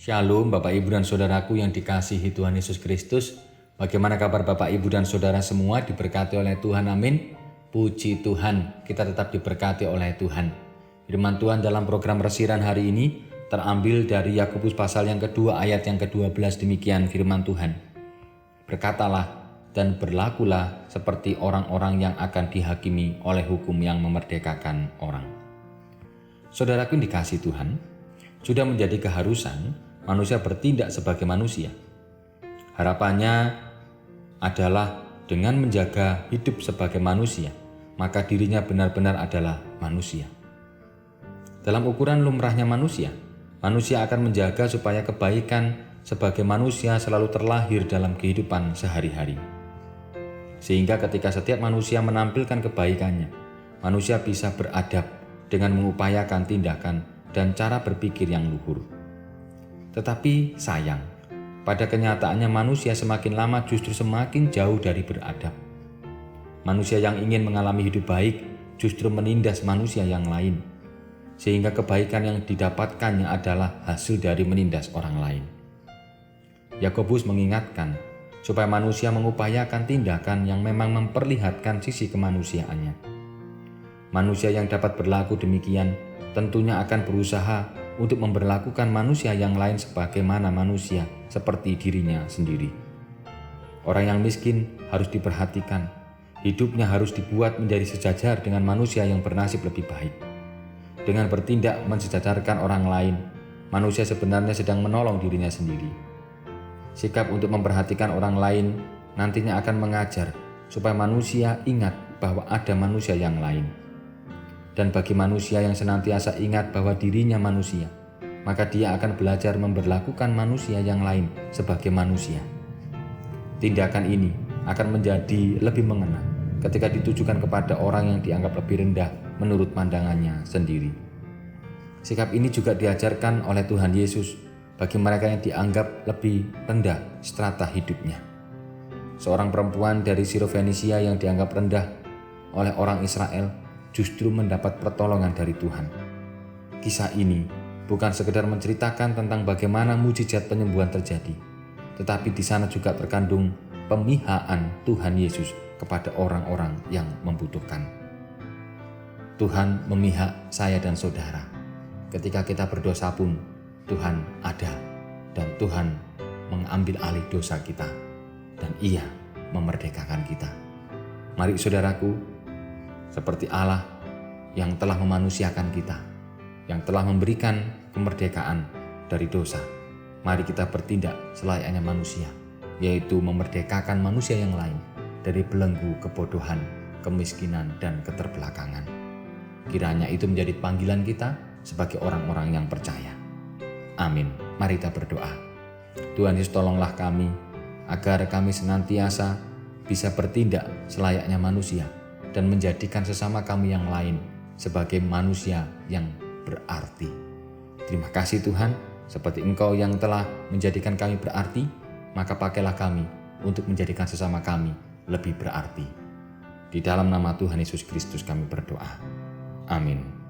Shalom Bapak Ibu dan Saudaraku yang dikasihi Tuhan Yesus Kristus. Bagaimana kabar Bapak Ibu dan Saudara semua, diberkati oleh Tuhan, amin. Puji Tuhan, kita tetap diberkati oleh Tuhan. Firman Tuhan dalam program resiran hari ini terambil dari Yakobus pasal yang kedua ayat yang ke-12. Demikian firman Tuhan. Berkatalah dan berlakulah seperti orang-orang yang akan dihakimi oleh hukum yang memerdekakan orang. Saudaraku yang dikasihi Tuhan, sudah menjadi keharusan manusia bertindak sebagai manusia. Harapannya adalah dengan menjaga hidup sebagai manusia, maka dirinya benar-benar adalah manusia. Dalam ukuran lumrahnya manusia akan menjaga supaya kebaikan sebagai manusia selalu terlahir dalam kehidupan sehari-hari. Sehingga ketika setiap manusia menampilkan kebaikannya, manusia bisa beradab dengan mengupayakan tindakan dan cara berpikir yang luhur. Tetapi sayang, pada kenyataannya manusia semakin lama justru semakin jauh dari beradab. Manusia yang ingin mengalami hidup baik justru menindas manusia yang lain, sehingga kebaikan yang didapatkannya adalah hasil dari menindas orang lain. Yakobus mengingatkan supaya manusia mengupayakan tindakan yang memang memperlihatkan sisi kemanusiaannya. Manusia yang dapat berlaku demikian tentunya akan berusaha untuk memperlakukan manusia yang lain sebagaimana manusia seperti dirinya sendiri. Orang yang miskin harus diperhatikan, hidupnya harus dibuat menjadi sejajar dengan manusia yang bernasib lebih baik. Dengan bertindak mensejajarkan orang lain, manusia sebenarnya sedang menolong dirinya sendiri. Sikap untuk memperhatikan orang lain nantinya akan mengajar supaya manusia ingat bahwa ada manusia yang lain. Dan bagi manusia yang senantiasa ingat bahwa dirinya manusia, maka dia akan belajar memperlakukan manusia yang lain sebagai manusia. Tindakan ini akan menjadi lebih mengena ketika ditujukan kepada orang yang dianggap lebih rendah menurut pandangannya sendiri. Sikap ini juga diajarkan oleh Tuhan Yesus bagi mereka yang dianggap lebih rendah strata hidupnya. Seorang perempuan dari Sirofenisia yang dianggap rendah oleh orang Israel justru mendapat pertolongan dari Tuhan. Kisah ini bukan sekedar menceritakan tentang bagaimana mujizat penyembuhan terjadi, tetapi di sana juga terkandung pemihaan Tuhan Yesus kepada orang-orang yang membutuhkan. Tuhan memihak saya dan saudara. Ketika kita berdosa pun, Tuhan ada dan Tuhan mengambil alih dosa kita dan Ia memerdekakan kita. Mari saudaraku, seperti Allah yang telah memanusiakan kita, yang telah memberikan kemerdekaan dari dosa, mari kita bertindak selayaknya manusia, yaitu memerdekakan manusia yang lain dari belenggu kebodohan, kemiskinan, dan keterbelakangan. Kiranya itu menjadi panggilan kita sebagai orang-orang yang percaya. Amin. Mari kita berdoa. Tuhan Yesus, tolonglah kami agar kami senantiasa bisa bertindak selayaknya manusia dan menjadikan sesama kami yang lain sebagai manusia yang berarti. Terima kasih Tuhan, seperti Engkau yang telah menjadikan kami berarti, maka pakailah kami untuk menjadikan sesama kami lebih berarti. Di dalam nama Tuhan Yesus Kristus kami berdoa. Amin.